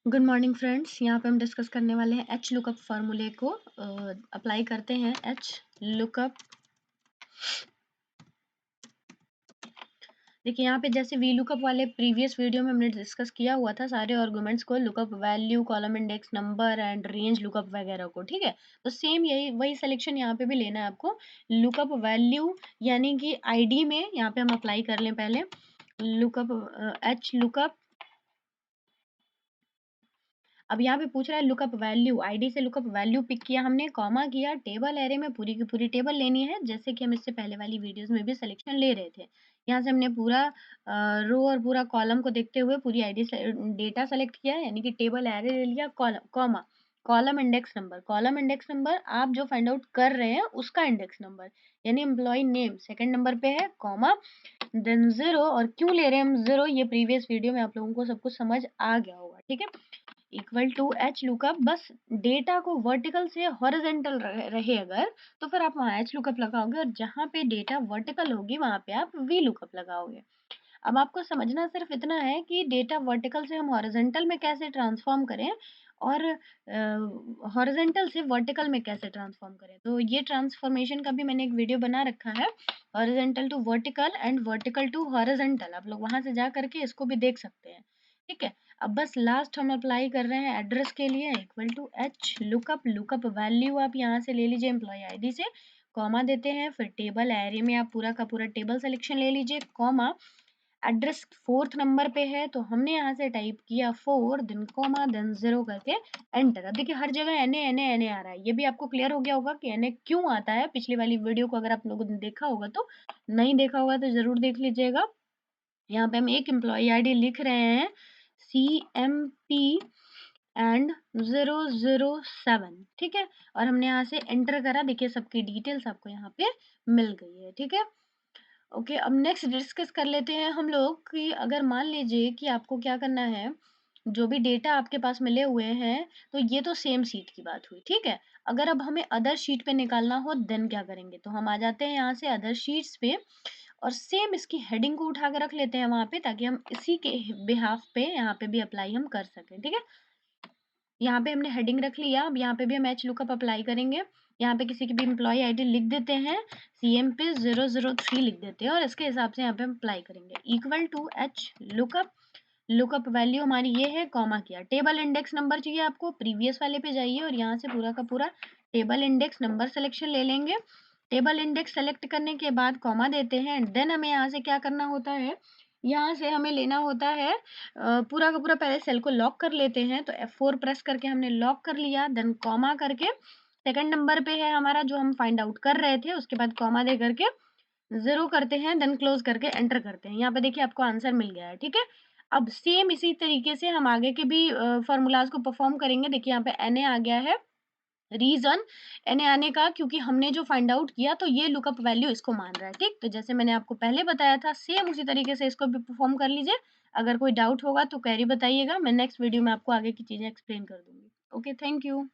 Good morning friends. यहाँ पे हम डिस्कस करने वाले हैं एच लुकअप फार्मूले को। अप्लाई करते हैं एच लुकअप। देखिए यहाँ पे जैसे वी लुकअप वाले प्रीवियस वीडियो में हमने डिस्कस किया हुआ था सारे आर्गुमेंट्स को, lookup value, column index number and range lookup वगैरह को। ठीक है, तो सेम यही वही सिलेक्शन यहाँ पे भी लेना है आपको। लुकअप वैल्यू यानी कि आईडी में यहाँ पे हम अप्लाई कर लें पहले लुकअप एच लुकअप। अब यहाँ पे पूछ रहा है लुकअप वैल्यू, आईडी से लुकअप वैल्यू पिक किया हमने, कॉमा किया, टेबल एरे में पूरी की पूरी टेबल लेनी है जैसे कि हम इससे पहले वाली वीडियोस में भी सिलेक्शन ले रहे थे। यहाँ से हमने पूरा रो और पूरा कॉलम को देखते हुए पूरी आईडी डेटा सेलेक्ट किया है, यानी कि टेबल एरे ले लिया, column comma column index number, column index number आप जो फाइंड आउट कर रहे हैं उसका इंडेक्स नंबर, यानी एम्प्लॉय नेम सेकंड नंबर पे है, कॉमा देन जीरो। और क्यों ले रहे हैं हम जीरो, ये प्रीवियस वीडियो में आप लोगों को सब कुछ समझ आ गया होगा। ठीक है, इक्वल टू एच लुकअप, बस डेटा को वर्टिकल से हॉरिजेंटल रहे अगर, तो फिर आप वहाँ एच लुकअप लगाओगे, और जहाँ पे डेटा वर्टिकल होगी वहाँ पे आप वी लुकअप लगाओगे। अब आपको समझना सिर्फ इतना है कि डेटा वर्टिकल से हम हॉरिजेंटल में कैसे ट्रांसफॉर्म करें और हॉरिजेंटल से वर्टिकल में कैसे ट्रांसफॉर्म करें। तो ये ट्रांसफॉर्मेशन का भी मैंने एक वीडियो बना रखा है, horizontal to vertical and vertical to horizontal, आप लोग वहां से जा करके इसको भी देख सकते हैं। ठीक है, अब बस लास्ट हम अप्लाई कर रहे हैं एड्रेस के लिए, equal to H lookup, lookup value आप यहाँ से ले लीजिए एम्प्लॉय आईडी से, कॉमा देते हैं, फिर टेबल एरे में आप पूरा का पूरा टेबल सिलेक्शन ले लीजिए, कॉमा एड्रेस फोर्थ नंबर पे है तो हमने यहाँ से टाइप किया 4 देन कॉमा देन 0 करके एंटर। अब देखिए हर जगह एन ए आ रहा है, ये भी आपको क्लियर हो गया होगा कि एन क्यों आता है। पिछली वाली वीडियो को अगर आप लोगों ने देखा होगा तो, नहीं देखा होगा तो जरूर देख लीजिएगा। यहाँ पे हम एक एम्प्लॉय आईडी लिख रहे हैं CMP एंड 007। ठीक है, और हमने यहाँ से एंटर करा, देखिए सबकी डिटेल्स आपको यहाँ पे मिल गई है। ठीक है, ओके, अब नेक्स्ट डिस्कस कर लेते हैं हम लोग कि अगर मान लीजिए कि आपको क्या करना है, जो भी डेटा आपके पास मिले हुए हैं, तो ये तो सेम शीट की बात हुई। ठीक है, अगर अब हमें अदर शीट पे निकालना हो देन क्या करेंगे, तो हम आ जाते हैं यहाँ से अदर शीट्स पे और सेम इसकी हेडिंग को उठा के रख लेते हैं वहां पे, ताकि हम इसी के बिहाफ पे यहाँ पे भी अप्लाई हम कर सकें। ठीक है, यहाँ पे हमने हेडिंग रख लिया, अब यहाँ पे भी हम एच लुकअप अप्लाई करेंगे। यहाँ पे किसी की भी एम्प्लॉय आईडी लिख देते हैं, CMP 003 लिख देते हैं और इसके हिसाब से यहाँ पे हम अप्लाई करेंगे, equal to H lookup, lookup value हमारी ये है, कॉमा किया, टेबल इंडेक्स नंबर चाहिए आपको, प्रीवियस वाले पे जाइए और यहाँ से पूरा का पूरा टेबल इंडेक्स नंबर सिलेक्शन ले लेंगे। टेबल इंडेक्स सेलेक्ट करने के बाद कॉमा देते हैं, देन हमें यहाँ से क्या करना होता है, यहाँ से हमें लेना होता है पूरा का पूरा, पहले सेल को लॉक कर लेते हैं, तो F4 प्रेस करके हमने लॉक कर लिया, देन कॉमा करके सेकंड नंबर पे है हमारा जो हम फाइंड आउट कर रहे थे, उसके बाद कॉमा दे करके 0 करते हैं, देन क्लोज करके एंटर करते हैं। यहाँ पे देखिए आपको आंसर मिल गया है। ठीक है, अब सेम इसी तरीके से हम आगे के भी फॉर्मूलाज को परफॉर्म करेंगे। देखिए यहाँ पे Na आ गया है, रीजन Na आने का क्योंकि हमने जो फाइंड आउट किया तो ये लुकअप वैल्यू इसको मान रहा है। ठीक, तो जैसे मैंने आपको पहले बताया था सेम उसी तरीके से इसको भी परफॉर्म कर लीजिए। अगर कोई डाउट होगा तो क्वेरी बताइएगा, मैं नेक्स्ट वीडियो में आपको आगे की चीजें एक्सप्लेन कर दूंगी। Okay, thank you.